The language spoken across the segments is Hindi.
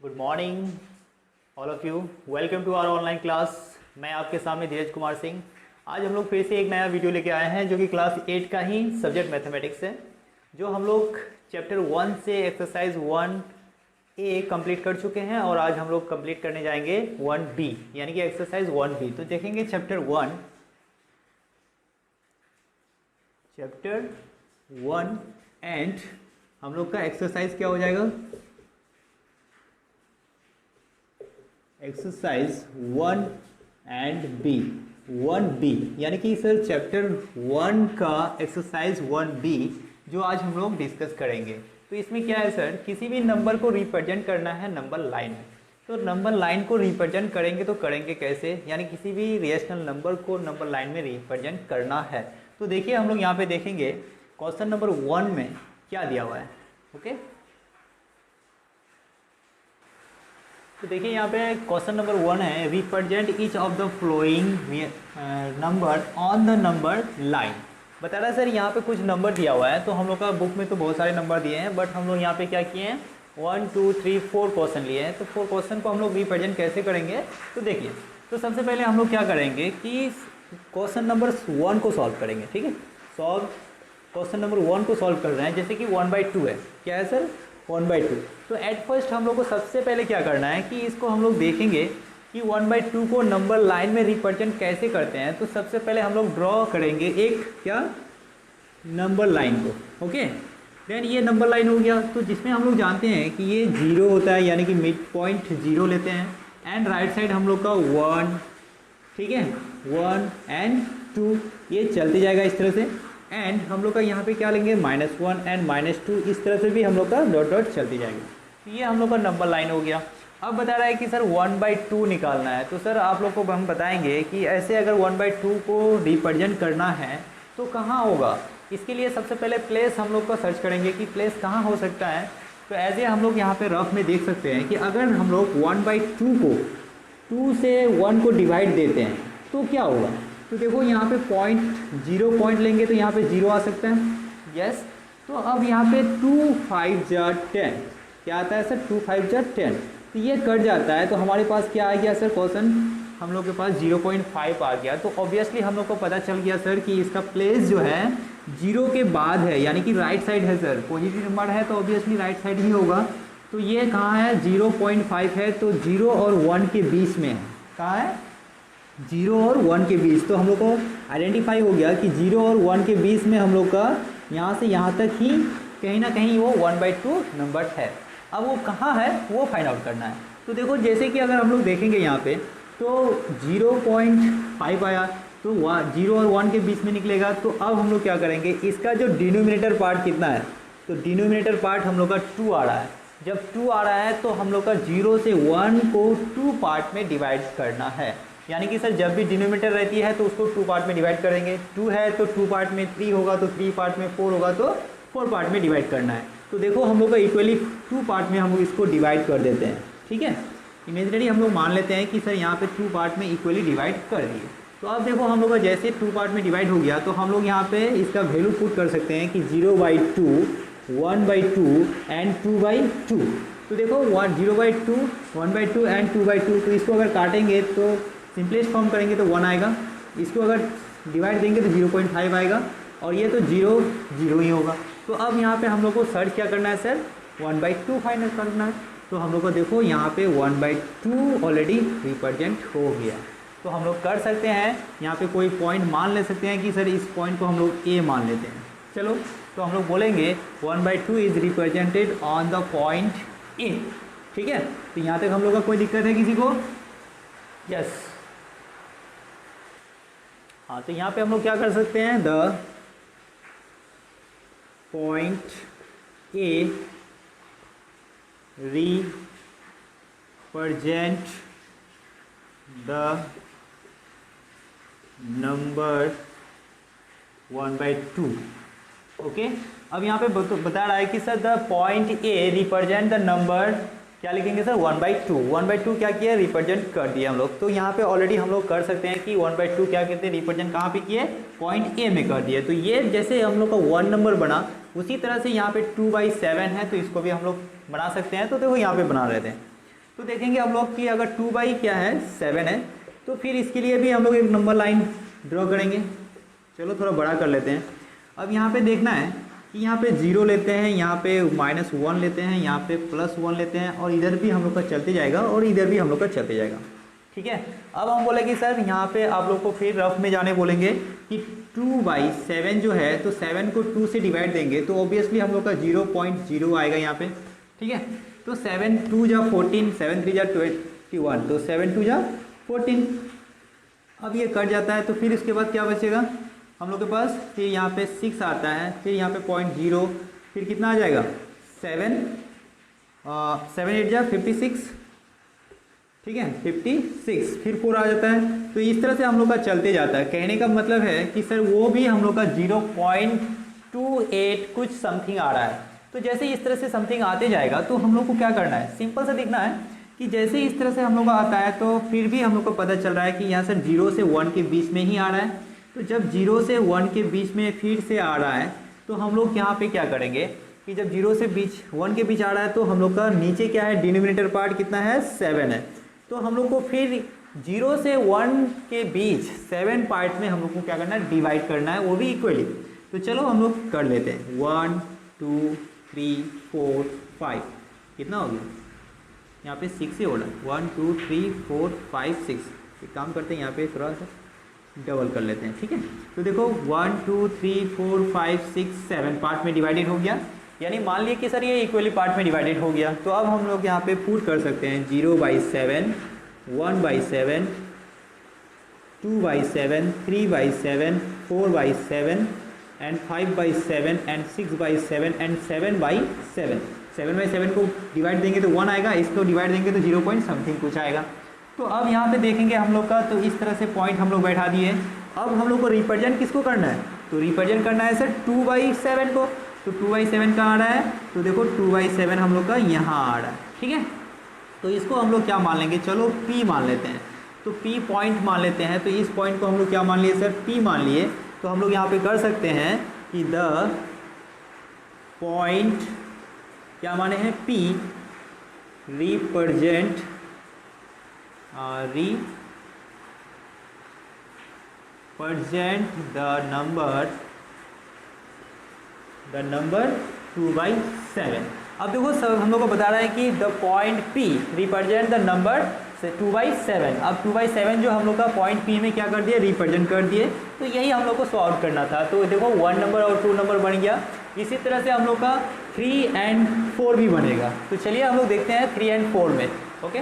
Good morning all of you. Welcome to our online class. मैं आपके सामने धीरज कुमार सिंह। आज हम लोग फिर से एक नया वीडियो लेके आए हैं जो कि क्लास 8 का ही सब्जेक्ट मैथमेटिक्स है, जो हम लोग चैप्टर 1 से एक्सरसाइज 1A कंप्लीट कर चुके हैं और आज हम लोग कंप्लीट करने जाएंगे 1B यानी कि एक्सरसाइज 1B। तो देखेंगे चैप्टर 1 एंड हम लोग का एक्सरसाइज क्या हो जाएगा, एक्सरसाइज 1 एंड बी 1B यानी कि सर चैप्टर 1 का एक्सरसाइज 1B जो आज हम लोग डिस्कस करेंगे। तो इसमें क्या है सर, किसी भी नंबर को रिप्रेजेंट करना है नंबर लाइन में। तो नंबर लाइन को रिप्रेजेंट करेंगे तो करेंगे कैसे, यानी किसी भी रेशनल नंबर को नंबर लाइन में रिप्रेजेंट करना है। तो देखिए हम लोग यहाँ पे देखेंगे क्वेश्चन नंबर 1 में क्या दिया हुआ है। ओके, तो देखिए यहाँ पे क्वेश्चन नंबर 1 है, represent each of the following number on the number line. बता रहा है सर यहाँ पे कुछ नंबर दिया हुआ है, तो हम लोग का बुक में तो बहुत सारे नंबर दिए हैं, बट हम लोग यहाँ पे क्या किए हैं 1 2 3 4 क्वेश्चन लिए हैं। तो 4 क्वेश्चन को हम लोग रिप्रेजेंट कैसे करेंगे, तो देखिए तो सबसे पहले हम लोग क्या करेंगे कि क्वेश्चन नंबर 1 को सॉल्व करेंगे। ठीक है, क्वेश्चन नंबर 1 को सॉल्व कर रहे हैं, जैसे कि 1/2 है। क्या है सर, 1/2। तो एट फर्स्ट हम लोग को सबसे पहले क्या करना है कि इसको हम लोग देखेंगे कि 1/2 को नंबर लाइन में रिप्रेजेंट कैसे करते हैं। तो सबसे पहले हम लोग ड्रॉ करेंगे एक क्या नंबर लाइन को। ओके, देन ये नंबर लाइन हो गया, तो जिसमें हम लोग जानते हैं कि ये 0 होता है यानी कि मिड पॉइंट 0 लेते हैं, एंड राइट साइड हम लोग का 1, ठीक है 1 एंड 2, ये चलते जाएगा इस तरह से। एंड हम लोग का यहाँ पे क्या लेंगे -1 एंड -2, इस तरह से भी हम लोग का डॉट डॉट चलती जाएगी। तो ये हम लोग का नंबर लाइन हो गया। अब बता रहा है कि सर 1/2 निकालना है। तो सर आप लोग को हम बताएंगे कि ऐसे अगर 1/2 को रिप्रेजेंट करना है तो कहाँ होगा। इसके लिए सबसे पहले प्लेस हम लोग का सर्च करेंगे कि प्लेस कहाँ हो सकता है। तो ऐसे हम लोग यहाँ पे रफ में देख सकते हैं कि अगर हम लोग 1/2 को 2 से 1 को डिवाइड देते हैं तो क्या होगा। तो देखो यहाँ पे 0 पॉइंट लेंगे तो यहाँ पे 0 आ सकता है। यस, तो अब यहाँ पे 2 5 जा 10 क्या आता है सर, 2 5 जा 10, तो ये कट जाता है। तो हमारे पास क्या आ गया सर, क्वेश्चन हम लोग के पास 0.5 आ गया। तो ऑब्वियसली हम लोग को पता चल गया सर कि इसका प्लेस जो है 0 के बाद है, यानी कि राइट साइड है सर। पॉजिटिव नंबर है तो ऑब्वियसली राइट साइड ही होगा। तो ये कहाँ है, 0.5 है, तो 0 और 1 के बीच में है। कहाँ है, 0 और 1 के बीच। तो हम लोग को आइडेंटिफाई हो गया कि 0 और 1 के बीच में हम लोग का यहाँ से यहाँ तक ही कहीं ना कहीं वो 1/2 नंबर है। अब वो कहाँ है वो फाइंड आउट करना है। तो देखो जैसे कि अगर हम लोग देखेंगे यहाँ पे तो 0.5 आया, तो 0 और 1 के बीच में निकलेगा। तो अब हम लोग क्या करेंगे, इसका जो डिनोमिनेटर पार्ट कितना है, तो डिनोमिनेटर पार्ट हम लोग का 2 आ रहा है। जब 2 आ रहा है तो हम लोग का 0 से 1 को 2 पार्ट में डिवाइड करना है। यानी कि सर जब भी डिनोमिनेटर रहती है तो उसको 2 पार्ट में डिवाइड करेंगे। 2 है तो 2 पार्ट में, 3 होगा तो 3 पार्ट में, 4 होगा तो 4 पार्ट में डिवाइड करना है। तो देखो हम लोग का इक्वली 2 पार्ट में हम लोग इसको डिवाइड कर देते हैं। ठीक है, इमेजिनरी हम लोग मान लेते हैं कि सर यहाँ पे 2 पार्ट में इक्वली डिवाइड कर दिए। तो अब देखो हम लोग का जैसे 2 पार्ट में डिवाइड हो गया तो हम लोग यहाँ पे इसका वैल्यू पुट कर सकते हैं कि 0/2, 1/2 एंड 2/2। तो देखो 0/2, 1/2 एंड 2/2। तो इसको अगर काटेंगे तो सिंपलेस्ट फॉर्म करेंगे तो 1 आएगा, इसको अगर डिवाइड देंगे तो 0.5 आएगा, और ये तो 0 0 ही होगा। तो अब यहाँ पे हम लोग को सर्च क्या करना है सर, 1/2 फाइनल करना है। तो हम लोग को देखो यहाँ पे 1/2 ऑलरेडी रिप्रेजेंट हो गया। तो हम लोग कर सकते हैं यहाँ पे कोई पॉइंट मान ले सकते हैं कि सर इस पॉइंट को हम लोग ए मान लेते हैं। चलो, तो हम लोग बोलेंगे 1/2 is represented on the point A. ठीक है, तो यहाँ तक हम लोग का कोई दिक्कत है किसी को। यस, हाँ, तो यहाँ पे हम लोग क्या कर सकते हैं, the point A represent the number 1/2। Okay, अब यहाँ पे बता रहा है कि sir the point A represent the number, क्या लिखेंगे सर 1/2। 1/2 क्या किया, रिप्रेजेंट कर दिया हम लोग। तो यहाँ पे ऑलरेडी हम लोग कर सकते हैं कि 1/2 क्या कहते हैं, रिप्रेजेंट कहाँ पे किए, पॉइंट ए में कर दिए। तो ये जैसे हम लोग का 1 नंबर बना, उसी तरह से यहाँ पे 2/7 है तो इसको भी हम लोग बना सकते हैं। तो देखो यहाँ पे बना रहे थे तो देखेंगे हम लोग कि अगर 2 बाई क्या है 7 है, तो फिर इसके लिए भी हम लोग एक नंबर लाइन ड्रॉ करेंगे। चलो थोड़ा बड़ा कर लेते हैं। अब यहाँ पे देखना है कि यहाँ पे 0 लेते हैं, यहाँ पे -1 लेते हैं, यहाँ पे +1 लेते हैं, और इधर भी हम लोग का चलते जाएगा और इधर भी हम लोग का चलते जाएगा। ठीक है, अब हम बोलेंगे सर यहाँ पे आप लोग को फिर रफ में जाने बोलेंगे कि 2 बाई 7 जो है, तो 7 को 2 से डिवाइड देंगे तो ऑब्वियसली हम लोग का 0.0 आएगा यहाँ पे। ठीक है, तो 7 2 जा 14, 7 3 जा 21, तो 7 2 जा 14। अब ये कट जाता है, तो फिर इसके बाद क्या बचेगा हम लोग के पास, फिर यहाँ पे 6 आता है, फिर यहाँ पे 0.0, फिर कितना आ जाएगा 7 8 जा 56। ठीक है, 56, फिर 4 आ जाता है। तो इस तरह से हम लोग का चलते जाता है। कहने का मतलब है कि सर वो भी हम लोग का 0.28 कुछ समथिंग आ रहा है। तो जैसे इस तरह से समथिंग आते जाएगा तो हम लोग को क्या करना है, सिंपल सा देखना है कि जैसे इस तरह से हम लोग का आता है तो फिर भी हम लोग को पता चल रहा है कि यहाँ सर 0 से 1 के बीच में ही आ रहा है। तो जब 0 से 1 के बीच में फिर से आ रहा है तो हम लोग यहाँ पे क्या करेंगे कि जब 0 से 1 के बीच आ रहा है तो हम लोग का नीचे क्या है, डिनोमिनेटर पार्ट कितना है 7 है। तो हम लोग को फिर 0 से 1 के बीच 7 पार्ट में हम लोग को क्या करना है, डिवाइड करना है, वो भी इक्वली। तो चलो हम लोग कर लेते हैं। 1 2 3 4 5, कितना हो गया यहाँ पे 6 ही होगा। 1 2 3 4 5 6। एक काम करते हैं, यहाँ पे थोड़ा सा डबल कर लेते हैं। ठीक है, तो देखो 1 2 3 4 5 6 7 पार्ट में डिवाइडेड हो गया, यानी मान लिया कि सर ये इक्वली पार्ट में डिवाइडेड हो गया। तो अब हम लोग यहाँ पे पुट कर सकते हैं 0/7, 1/7, 2/7, 3/7, 4/7 एंड 5/7 एंड 6/7 एंड 7/7। 7/7 को डिवाइड देंगे तो 1 आएगा, इसको डिवाइड देंगे तो 0 पॉइंट समथिंग कुछ आएगा। तो अब यहाँ पे देखेंगे हम लोग का, तो इस तरह से पॉइंट हम लोग बैठा दिए। अब हम लोग को रिप्रेजेंट किसको करना है, तो रिप्रेजेंट करना है सर 2/7 को। तो 2/7 कहाँ आ रहा है, तो देखो 2/7 हम लोग का यहाँ आ रहा है। ठीक है, तो इसको हम लोग क्या मान लेंगे, चलो P मान लेते हैं। तो P पॉइंट मान लेते हैं। तो इस पॉइंट को हम लोग क्या मान लिए सर, P मान लिए। तो हम लोग यहाँ पे कर सकते हैं कि द पॉइंट क्या माने हैं, P रिप्रेजेंट द नंबर 2/7। अब देखो सब हम लोग को बता रहा है कि the point P represent the number 2/7। अब 2/7 जो हम लोग का पॉइंट P में क्या कर दिए, रिप्रेजेंट कर दिए। तो यही हम लोग को सॉल्व आउट करना था। तो देखो 1 नंबर और 2 नंबर बन गया। इसी तरह से हम लोग का 3 and 4 भी बनेगा। तो चलिए हम लोग देखते हैं 3 and 4 में। ओके,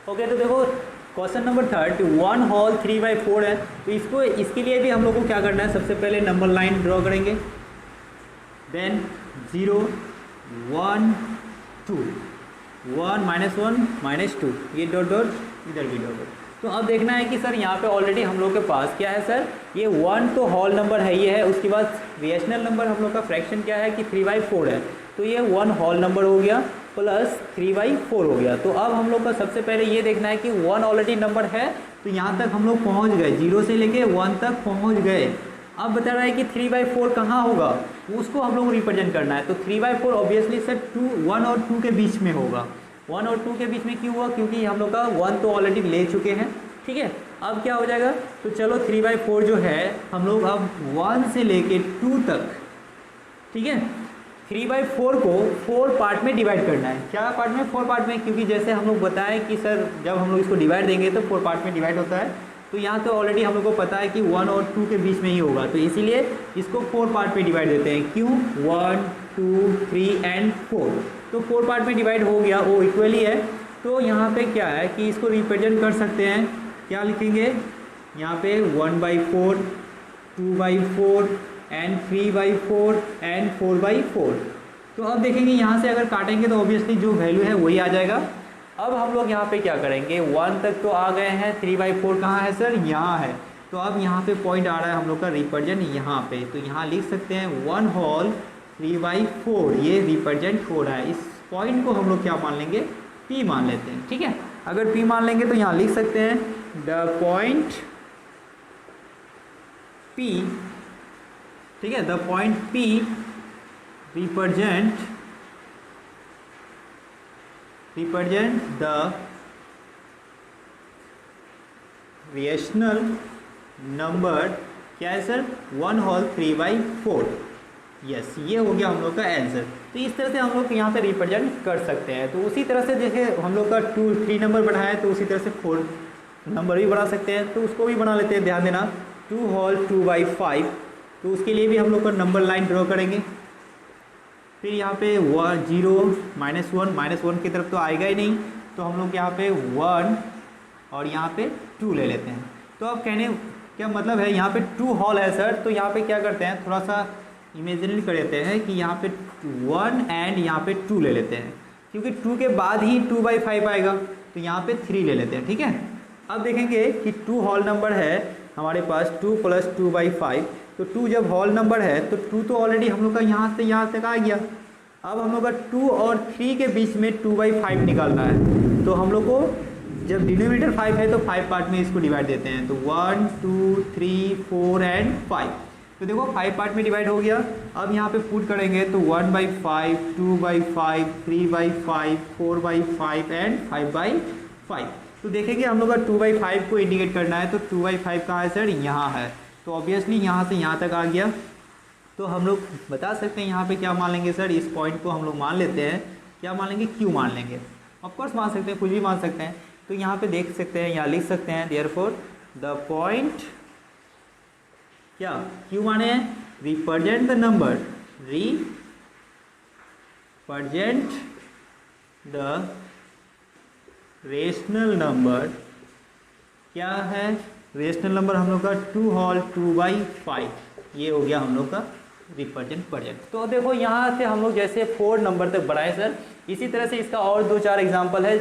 तो देखो क्वेश्चन नंबर 3 1 होल 3/4 है। तो इसके लिए भी हम लोग को क्या करना है, सबसे पहले नंबर लाइन ड्रॉ करेंगे, देन 0 1 2 1 -1 -2, ये डॉट डॉट इधर भी डॉट डॉट। तो अब देखना है कि सर यहाँ पे ऑलरेडी हम लोग के पास क्या है सर, ये 1 तो होल नंबर है, ये है। उसके बाद रेशनल नंबर हम लोग का फ्रैक्शन क्या है कि 3/4 है। तो ये 1 होल नंबर हो गया प्लस 3/4 हो गया। तो अब हम लोग का सबसे पहले ये देखना है कि 1 ऑलरेडी नंबर है, तो यहाँ तक हम लोग पहुँच गए, 0 से लेके 1 तक पहुँच गए। अब बता रहा है कि 3/4 कहाँ होगा, उसको हम लोग रिप्रेजेंट करना है। तो 3/4 ऑब्वियसली सर 1 और 2 के बीच में होगा। 1 और 2 के बीच में क्यों हुआ, क्योंकि हम लोग का 1 तो ऑलरेडी ले चुके हैं। ठीक है, अब क्या हो जाएगा, तो चलो 3/4 जो है हम लोग अब 1 से लेके 2 तक, ठीक है, 3/4 को 4 पार्ट में डिवाइड करना है। क्या पार्ट में, 4 पार्ट में, क्योंकि जैसे हम लोग बताएं कि सर जब हम लोग इसको डिवाइड देंगे तो 4 पार्ट में डिवाइड होता है। तो यहाँ तो ऑलरेडी हम लोग को पता है कि 1 और 2 के बीच में ही होगा, तो इसीलिए इसको 4 पार्ट में डिवाइड देते हैं। क्यों, 1 2 3 एंड 4। तो 4 पार्ट में डिवाइड हो गया, वो इक्वली है। तो यहाँ पे क्या है कि इसको रिप्रेजेंट कर सकते हैं, क्या लिखेंगे यहाँ पे 1/4 2/4 एंड 3/4 एंड 4/4। तो अब देखेंगे यहाँ से अगर काटेंगे तो ऑब्वियसली जो वैल्यू है वही आ जाएगा। अब हम लोग यहाँ पे क्या करेंगे, 1 तक तो आ गए हैं, 3/4 कहाँ है सर, यहाँ है। तो अब यहाँ पे पॉइंट आ रहा है हम लोग का रिप्रेजेंट यहाँ पे। तो यहाँ लिख सकते हैं 1 होल 3/4, ये रिप्रेजेंट हो रहा है। इस पॉइंट को हम लोग क्या मान लेंगे, P मान लेते हैं। ठीक है, अगर P मान लेंगे तो यहाँ लिख सकते हैं द पॉइंट P, ठीक है, the point P represent represent the rational number क्या है सर, 1 होल 3/4। यस, ये हो गया हम लोग का आंसर। तो इस तरह से हम लोग यहाँ पे रिप्रेजेंट कर सकते हैं। तो उसी तरह से जैसे हम लोग का 3 नंबर बढ़ाया है, तो उसी तरह से 4 नंबर भी बढ़ा सकते हैं। तो उसको भी बना लेते हैं, ध्यान देना, 2 होल 2/5। तो उसके लिए भी हम लोग का नंबर लाइन ड्रॉ करेंगे। फिर यहाँ पे 0 -1 की तरफ तो आएगा ही नहीं, तो हम लोग यहाँ पे 1 और यहाँ पे 2 ले लेते हैं। तो अब कहने क्या मतलब है, यहाँ पे 2 होल है सर, तो यहाँ पे क्या करते हैं, थोड़ा सा इमेजिनरी कर लेते हैं कि यहाँ पे 1 एंड यहाँ पे 2 ले लेते हैं, क्योंकि 2 के बाद ही 2/5 आएगा, तो यहाँ पे 3 ले लेते हैं। ठीक है, अब देखेंगे कि 2 होल नंबर है हमारे पास, 2 + 2/5। तो 2 जब होल नंबर है तो 2 तो ऑलरेडी हम लोग का यहाँ से यहाँ तक आ गया। अब हम लोग का 2 और 3 के बीच में 2/5 निकालना है। तो हम लोग को जब डिनोमिनेटर 5 है तो 5 पार्ट में इसको डिवाइड देते हैं। तो 1 2 3 4 एंड 5। तो देखो 5 पार्ट में डिवाइड हो गया। अब यहाँ पे पुट करेंगे तो 1/5, 2/5, 3/5, 4/5 एंड 5/5। तो देखेंगे हम लोग का 2/5 को इंडिकेट करना है, तो 2/5 कहाँ है सर, यहाँ है। तो ऑब्वियसली यहाँ से यहाँ तक आ गया। तो हम लोग बता सकते हैं यहाँ पे क्या मान लेंगे सर, इस पॉइंट को हम लोग मान लेते हैं, क्या मान लेंगे, Q मान लेंगे। ऑफकोर्स मान सकते हैं, कुछ भी मान सकते हैं। तो यहाँ पे देख सकते हैं, यहाँ लिख सकते हैं, देयरफॉर द पॉइंट क्या Q माने हैं, represent the number, represent the rational number. क्या है रेशनल नंबर हम लोग का, 2 होल 2/5। ये हो गया हम लोग का रिप्रेजेंट। तो देखो यहाँ से हम लोग जैसे 4 नंबर तक बढ़ाए सर, इसी तरह से इसका और 2-4 एग्जाम्पल है,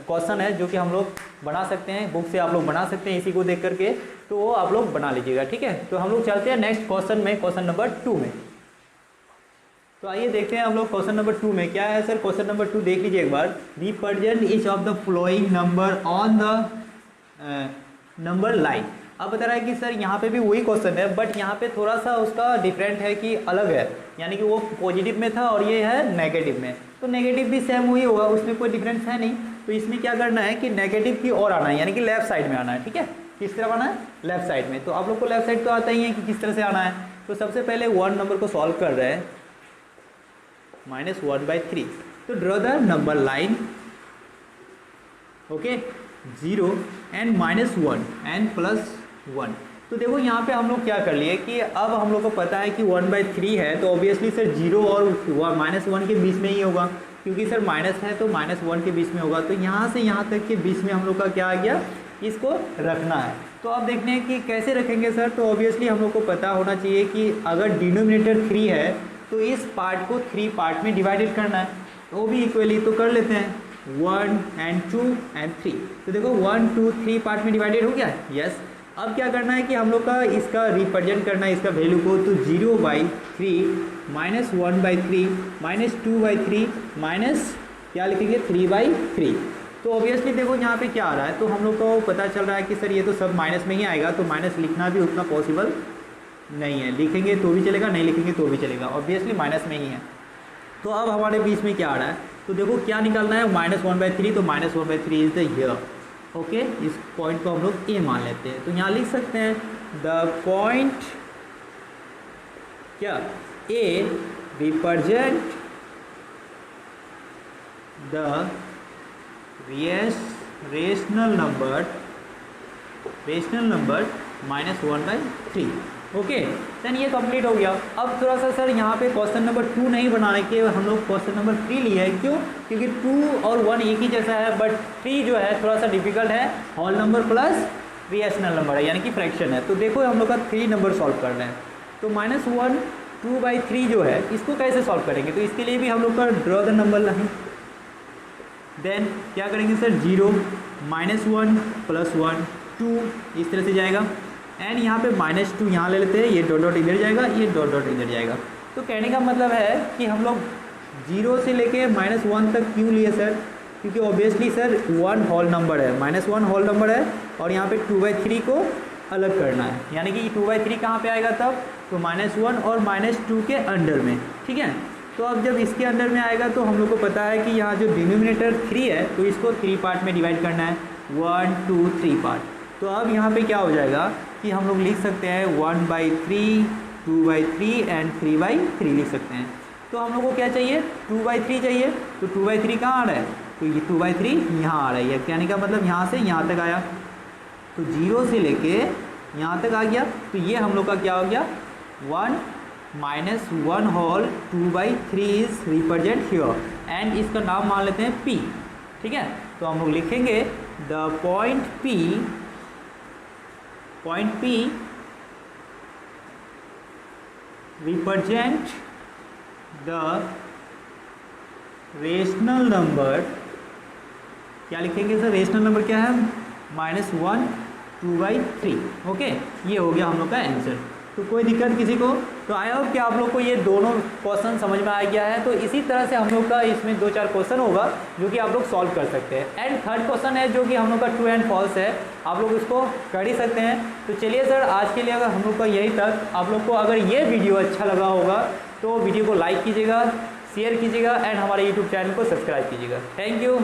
क्वेश्चन है जो कि हम लोग बना सकते हैं, बुक से आप लोग बना सकते हैं इसी को देख करके। तो वो आप लोग बना लीजिएगा। ठीक है, तो हम लोग चलते हैं नेक्स्ट क्वेश्चन में, क्वेश्चन नंबर 2 में। तो आइए देखते हैं हम लोग क्वेश्चन नंबर 2 में क्या है सर। क्वेश्चन नंबर 2 देख लीजिए एक बार। Represent each of the following number on the number line. अब बता रहा है कि सर यहाँ पे भी वही क्वेश्चन है, बट यहाँ पे थोड़ा सा उसका डिफरेंट है कि अलग है, यानी कि वो पॉजिटिव में था और ये है नेगेटिव में। तो नेगेटिव भी सेम वही होगा, उसमें कोई डिफरेंस है नहीं। तो इसमें क्या करना है कि नेगेटिव की ओर आना है, यानी कि लेफ्ट साइड में आना है। ठीक है, किस तरफ आना है, लेफ्ट साइड में। तो आप लोग को लेफ्ट साइड तो आता ही है कि किस तरह से आना है। तो सबसे पहले 1 नंबर को सॉल्व कर रहे हैं, -1/3। तो draw the number line, okay, 0 and -1 and +1। तो देखो यहाँ पे हम लोग क्या कर लिए कि अब हम लोग को पता है कि 1/3 है, तो ऑब्वियसली सर 0 और -1 के बीच में ही होगा, क्योंकि सर माइनस है तो -1 के बीच में होगा। तो यहाँ से यहाँ तक के बीच में हम लोग का क्या आ गया, इसको रखना है। तो अब देखते हैं कि कैसे रखेंगे सर। तो ऑब्वियसली हम लोग को पता होना चाहिए कि अगर डिनोमिनेटर 3 है तो इस पार्ट को 3 पार्ट में डिवाइडेड करना है, तो वो भी इक्वली तो कर लेते हैं, 1 एंड 2 एंड 3। तो देखो 1 2 3 पार्ट में डिवाइडेड हो गया, यस। अब क्या करना है कि हम लोग का इसका रिप्रेजेंट करना है इसका वैल्यू को। तो 0/3 -1/3 -2/3 माइनस क्या लिखेंगे, 3/3। तो ऑब्वियसली देखो यहाँ पे क्या आ रहा है, तो हम लोग को पता चल रहा है कि सर ये तो सब माइनस में ही आएगा, तो माइनस लिखना भी उतना पॉसिबल नहीं है। लिखेंगे तो भी चलेगा, नहीं लिखेंगे तो भी चलेगा, ऑब्वियसली माइनस में ही है। तो अब हमारे बीच में क्या आ रहा है, तो देखो क्या निकालना है, -1/3। तो -1/3 इज द हियर, ओके। इस पॉइंट को हम लोग ए मान लेते हैं। तो यहाँ लिख सकते हैं द पॉइंट क्या, a represent the rational number -1/3, okay. Then ये कंप्लीट हो गया। अब थोड़ा सा सर यहाँ पे क्वेश्चन नंबर 2 नहीं बनाने के, हम लोग क्वेश्चन नंबर 3 लिया है। क्यों, क्योंकि 2 और 1 एक ही जैसा है, बट 3 जो है थोड़ा सा डिफिकल्ट है, whole number plus rational number है, यानी कि फ्रैक्शन है। तो देखो हम लोग का 3 नंबर सॉल्व कर रहे हैं। तो -1 2/3 जो है इसको कैसे सॉल्व करेंगे, तो इसके लिए भी हम लोग का draw the number line. Then क्या करेंगे सर, 0 -1 +1 2 इस तरह से जाएगा, एंड यहाँ पे -2 यहाँ ले लेते हैं, ये डॉट डॉट इधर जाएगा, ये डॉट डॉट इधर जाएगा। तो कहने का मतलब है कि हम लोग 0 से लेके -1 तक क्यों लिए सर, क्योंकि ऑब्वियसली सर 1 होल नंबर है, -1 होल नंबर है, और यहाँ पे 2/3 को अलग करना है, यानी कि 2/3 कहाँ पे आएगा तब, तो -1 और -2 के अंडर में, ठीक है। तो अब जब इसके अंदर में आएगा तो हम लोग को पता है कि यहाँ जो डिनोमिनेटर 3 है तो इसको 3 पार्ट में डिवाइड करना है, 1 2 3 पार्ट। तो अब यहाँ पे क्या हो जाएगा कि हम लोग लिख सकते हैं 1/3, 2/3 एंड 3/3 लिख सकते हैं। तो हम लोग को क्या चाहिए, 2/3 चाहिए। तो 2/3 कहाँ आ रहा है, तो ये 2/3 यहाँ आ रहा है, कहने का मतलब यहाँ से यहाँ तक आया, तो 0 से लेके यहाँ तक आ गया। तो ये हम लोग का क्या हो गया, 1 - 1 whole 2/3 is represent here and इसका नाम मान लेते हैं P। ठीक है, तो हम लोग लिखेंगे the point P represent the rational number, क्या लिखेंगे सर, रेशनल नंबर क्या है, -1 2/3। ओके, ये हो गया हम लोग का आंसर। तो कोई दिक्कत किसी को, तो आई होप कि आप लोग को ये दोनों क्वेश्चन समझ में आ गया है। तो इसी तरह से हम लोग का इसमें 2-4 क्वेश्चन होगा जो कि आप लोग सॉल्व कर सकते हैं। एंड थर्ड क्वेश्चन है जो कि हम लोग का ट्रू एंड फॉल्स है, आप लोग उसको कर ही सकते हैं। तो चलिए सर, आज के लिए अगर हम लोग का यही तक। आप लोग को अगर ये वीडियो अच्छा लगा होगा तो वीडियो को लाइक कीजिएगा, शेयर कीजिएगा एंड हमारे यूट्यूब चैनल को सब्सक्राइब कीजिएगा। Thank you.